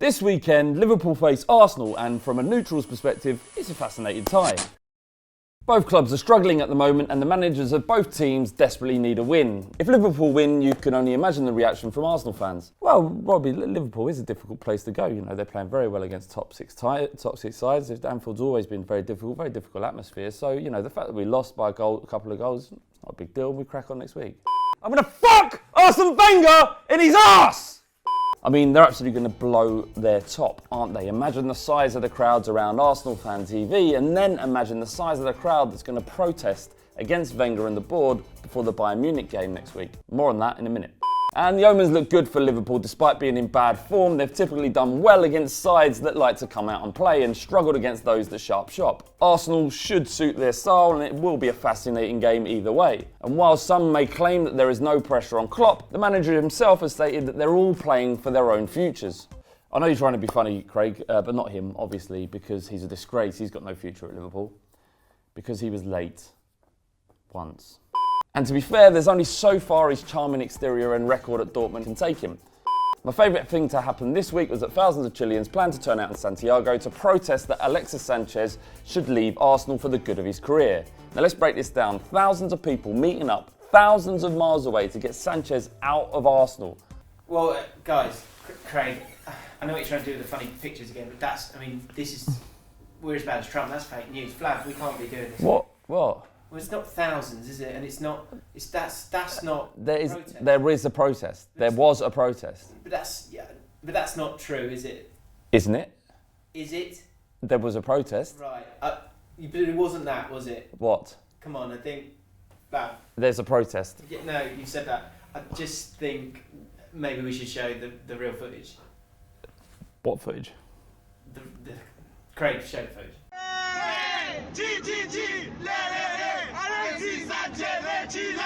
This weekend, Liverpool face Arsenal, and from a neutral's perspective, it's a fascinating tie. Both clubs are struggling at the moment, and the managers of both teams desperately need a win. If Liverpool win, you can only imagine the reaction from Arsenal fans. Well, Robbie, Liverpool is a difficult place to go. You know, they're playing very well against top six sides. Anfield's always been very difficult atmosphere. So, you know, the fact that we lost by a couple of goals, it's not a big deal. We crack on next week. I'm gonna fuck Arsene Wenger in his arse! I mean, they're absolutely going to blow their top, aren't they? Imagine the size of the crowds around Arsenal Fan TV, and then imagine the size of the crowd that's going to protest against Wenger and the board before the Bayern Munich game next week. More on that in a minute. And the omens look good for Liverpool. Despite being in bad form, they've typically done well against sides that like to come out and play, and struggled against those that sharp shop. Arsenal should suit their style, and it will be a fascinating game either way. And while some may claim that there is no pressure on Klopp, the manager himself has stated that they're all playing for their own futures. I know you're trying to be funny, Craig, but not him, obviously, because he's a disgrace. He's got no future at Liverpool because he was late once. And to be fair, there's only so far his charming exterior and record at Dortmund can take him. My favourite thing to happen this week was that thousands of Chileans planned to turn out in Santiago to protest that Alexis Sanchez should leave Arsenal for the good of his career. Now let's break this down. Thousands of people meeting up thousands of miles away to get Sanchez out of Arsenal. Well, guys, Craig, I know what you're trying to do with the funny pictures again, but we're as bad as Trump. That's fake news. Flav, we can't be doing this. What? Well, it's not thousands, is it? And that's not. There is a protest. There was a protest. But that's not true, is it? Isn't it? Is it? There was a protest. Right. But it wasn't that, was it? What? Come on, I think that. There's a protest. Yeah, no, you said that. I just think maybe we should show the real footage. What footage? Craig, show the footage. Alexis Sanchez, Chile!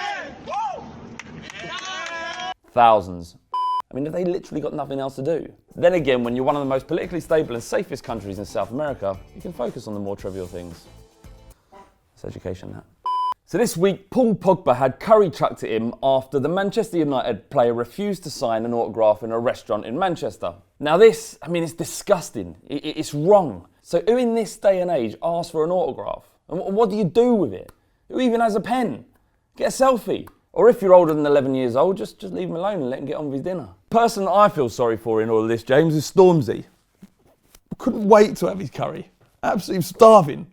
Thousands. I mean, have they literally got nothing else to do? Then again, when you're one of the most politically stable and safest countries in South America, you can focus on the more trivial things. It's education, that. So this week, Paul Pogba had curry chucked at him after the Manchester United player refused to sign an autograph in a restaurant in Manchester. Now this, it's disgusting. It's wrong. So who in this day and age asks for an autograph? And what do you do with it? Who even has a pen? Get a selfie. Or if you're older than 11 years old, just leave him alone and let him get on with his dinner. The person I feel sorry for in all of this, James, is Stormzy. I couldn't wait to have his curry. Absolutely starving.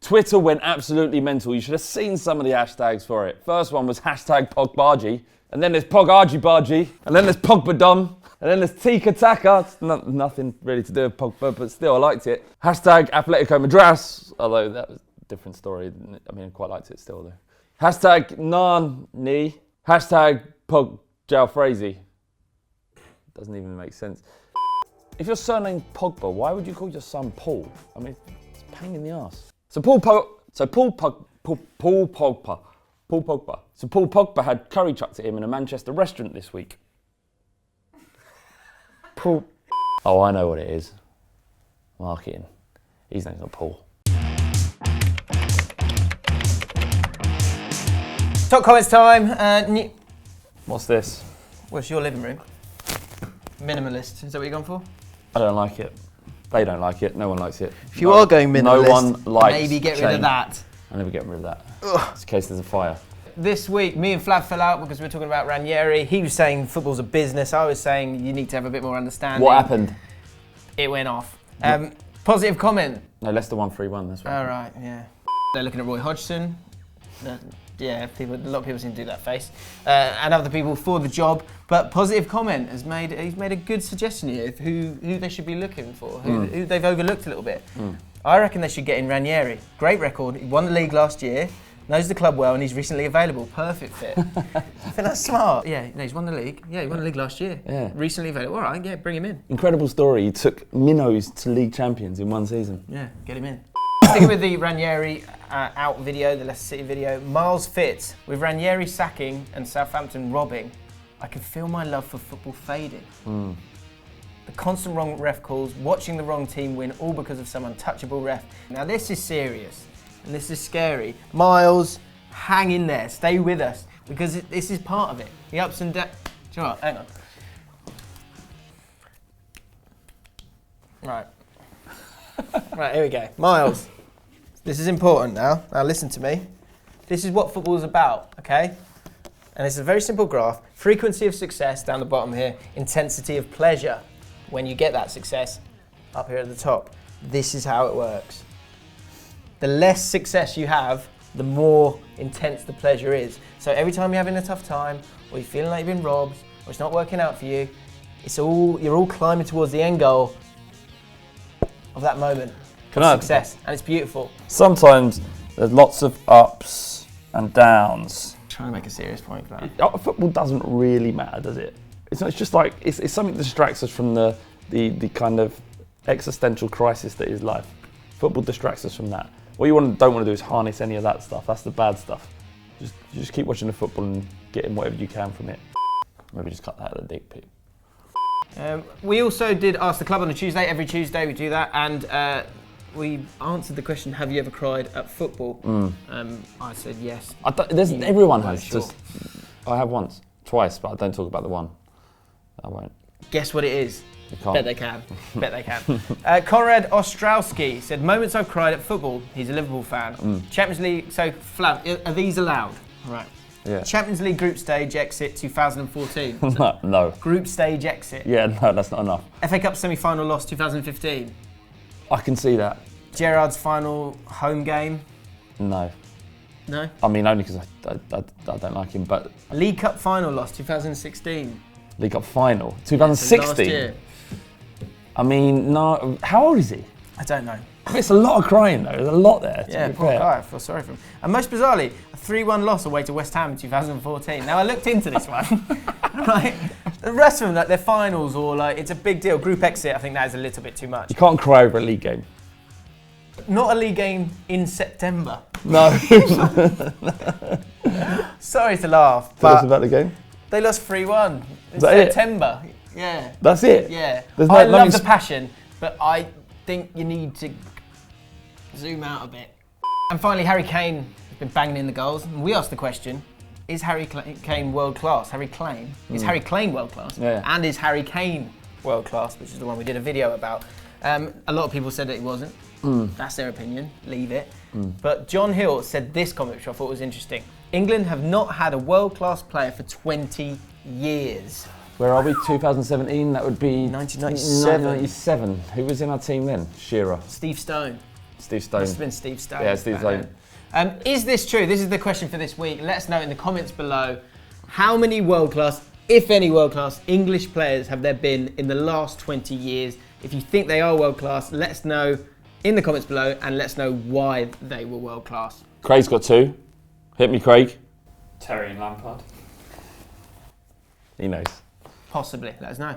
Twitter went absolutely mental. You should have seen some of the hashtags for it. First one was hashtag Pogbaji, and then there's Pogarji, and then there's Pogbadom, and then there's Tika Taka. Nothing really to do with Pogba, but still I liked it. Hashtag Atletico Madras, although that was a different story. I quite liked it still though. Hashtag Nani. Hashtag Pogjalfrazy. Doesn't even make sense. If your surname Pogba, why would you call your son Paul? It's a pain in the arse. So Paul Pogba had curry chucked at him in a Manchester restaurant this week. Oh, I know what it is. Marketing. His name's not Paul. Top comments time. What's this? What's your living room? Minimalist. Is that what you're going for? I don't like it. They don't like it. No one likes it. If you are going minimalist, no one likes maybe get rid of that. I'll never get rid of that. It's in case there's a fire. This week, me and Flav fell out because we were talking about Ranieri. He was saying football's a business. I was saying you need to have a bit more understanding. What happened? It went off. Positive comment. No, Leicester 1-3-1. That's right. All right, yeah. They're looking at Roy Hodgson. Yeah, a lot of people seem to do that face. And other people for the job. But positive comment he's made a good suggestion here of who they should be looking for, who they've overlooked a little bit. I reckon they should get in Ranieri. Great record. He won the league last year. Knows the club well, and he's recently available. Perfect fit. I think that's smart. Yeah, no, he's won the league. Yeah, he won the league last year. Yeah. Recently available. All right, yeah, bring him in. Incredible story. He took minnows to league champions in one season. Yeah, get him in. Sticking with the Ranieri out video, the Leicester City video, Miles Fitz, with Ranieri sacking and Southampton robbing, I can feel my love for football fading. The constant wrong ref calls, watching the wrong team win, all because of some untouchable ref. Now this is serious. and this is scary. Miles, hang in there, stay with us, because this is part of it. The ups and downs. Do you know what? Hang on. Right. Right, here we go. Miles, this is important now. Now listen to me. This is what football is about, okay? And it's a very simple graph. Frequency of success down the bottom here. Intensity of pleasure when you get that success up here at the top. This is how it works. The less success you have, the more intense the pleasure is. So every time you're having a tough time, or you're feeling like you've been robbed, or it's not working out for you, you're all climbing towards the end goal of that moment of success, and it's beautiful. Sometimes there's lots of ups and downs. Trying to make a serious point for that. Football doesn't really matter, does it? It's just like it's something that distracts us from the kind of existential crisis that is life. Football distracts us from that. What you don't want to do is harness any of that stuff. That's the bad stuff. You just keep watching the football and getting whatever you can from it. Maybe just cut that out of the dick pic. We also did Ask the Club on a Tuesday. Every Tuesday we do that, and we answered the question, have you ever cried at football? I said yes. Everyone has. Sure. I have once, twice, but I don't talk about the one. I won't. Guess what it is? You can't. Bet they can. Bet they can. Konrad Ostrowski said, moments I've cried at football. He's a Liverpool fan. Champions League, so Flav, are these allowed? Right. Yeah. Champions League group stage exit 2014. No. Group stage exit. Yeah, no, that's not enough. FA Cup semi-final loss 2015. I can see that. Gerrard's final home game. No. No? I mean, only because I don't like him, but... League Cup final loss 2016. League Cup final? 2016? Last year. I mean, no. How old is he? I don't know. It's a lot of crying, though. There's a lot there. Yeah, poor guy. I feel sorry for him. And most bizarrely, a 3-1 loss away to West Ham in 2014. Now, I looked into this one. Right? The rest of them, like, they're finals or, like, it's a big deal. Group exit, I think that is a little bit too much. You can't cry over a league game. Not a league game in September. No. Sorry to laugh, Tell us but about the game. they lost 3-1 in that it? September. Yeah. That's it? Yeah. There's I no love the passion, but I think you need to zoom out a bit. And finally, Harry Kane has been banging in the goals. And we asked the question, is Harry Kane world class? Is Harry Kane world class? Yeah. And is Harry Kane world class, which is the one we did a video about. A lot of people said that he wasn't. That's their opinion, leave it. But John Hill said this comment, which I thought was interesting. England have not had a world-class player for 20 years. Where are we? 2017? That would be 1997. 1997. Who was in our team then? Shearer. Steve Stone. Steve Stone. Must have been Steve Stone. Yeah, Steve Stone. Is this true? This is the question for this week. Let us know in the comments below. How many world-class, if any world-class, English players have there been in the last 20 years? If you think they are world-class, let us know in the comments below and let us know why they were world-class. Craig's got 2. Hit me, Craig. Terry and Lampard. He knows. Possibly. Let us know.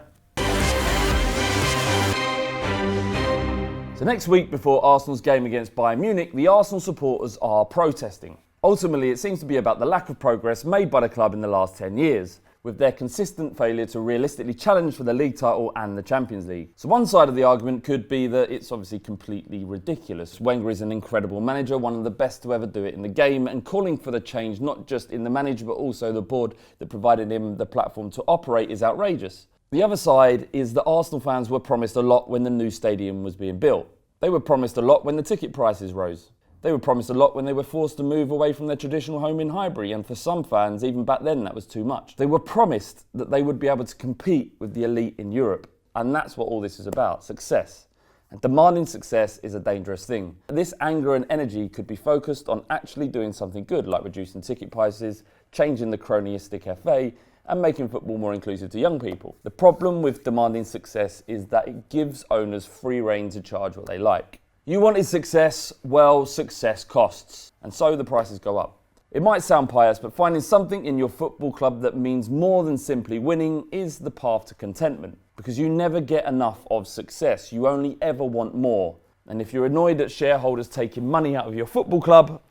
So next week, before Arsenal's game against Bayern Munich, the Arsenal supporters are protesting. Ultimately, it seems to be about the lack of progress made by the club in the last 10 years, with their consistent failure to realistically challenge for the league title and the Champions League. So one side of the argument could be that it's obviously completely ridiculous. Wenger is an incredible manager, one of the best to ever do it in the game, and calling for the change not just in the manager but also the board that provided him the platform to operate is outrageous. The other side is that Arsenal fans were promised a lot when the new stadium was being built. They were promised a lot when the ticket prices rose. They were promised a lot when they were forced to move away from their traditional home in Highbury, and for some fans, even back then, that was too much. They were promised that they would be able to compete with the elite in Europe, and that's what all this is about, success. And demanding success is a dangerous thing. This anger and energy could be focused on actually doing something good, like reducing ticket prices, changing the cronyistic FA, and making football more inclusive to young people. The problem with demanding success is that it gives owners free rein to charge what they like. You wanted success, well, success costs, and so the prices go up. It might sound pious, but finding something in your football club that means more than simply winning is the path to contentment, because you never get enough of success. You only ever want more. And if you're annoyed at shareholders taking money out of your football club,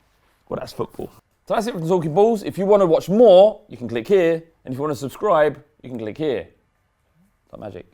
well, that's football. So that's it from Talking Balls. If you want to watch more, you can click here, and if you want to subscribe, you can click here. It's like magic.